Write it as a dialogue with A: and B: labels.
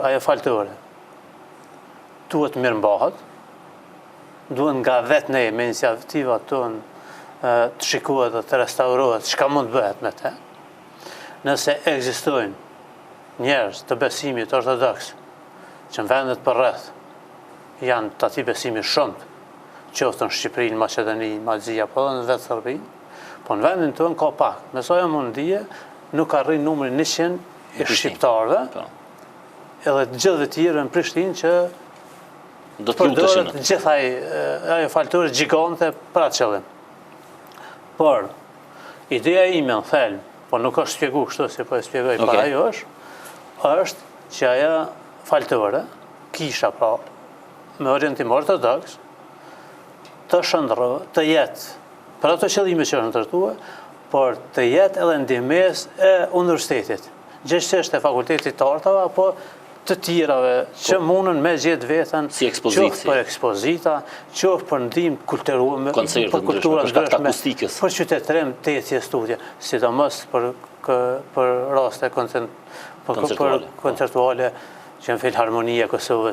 A: Ajo faltore duhet mirëmbahet, duhet nga vetë ne me iniciativat tonë të shikohet dhe të restaurohet çka mund të bëhet me te. Nëse ekzistojnë njerëz të besimit ortodoks që në vendet përreth janë të ati besimi shumë, qoftë në Shqipëri, në Maqedoni, në Malzi, apo edhe në vetë Serbi, po në vendin tonë ka pak. Me sa jam unë dije, nuk arrin numrin 100 i shqiptarëve, edhe të gjithëve tjerë në Prishtinë që përdoret gjithaj ajo faltore gjigante për atë qëllim. Por, ideja ime në thelb, po nuk është shpjegu kështu si po e shpjegoj para jo është që ajo faltore, kisha pra, me orientim ortodoks, të shëndrojë, të jetë, për ato qëllime që është ndërtuar, por të jetë edhe ndihmes e universitetit, gjithsesi e fakultetit të artave, apo të tjerave që mundën me gjetë vetën, qoftë për ekspozita, qoftë për ndihmë kulturore, për kultura ndryshme, për qytetërim të ecje studje, sidomos për raste konceptuale që në Filharmonia e Kosovës.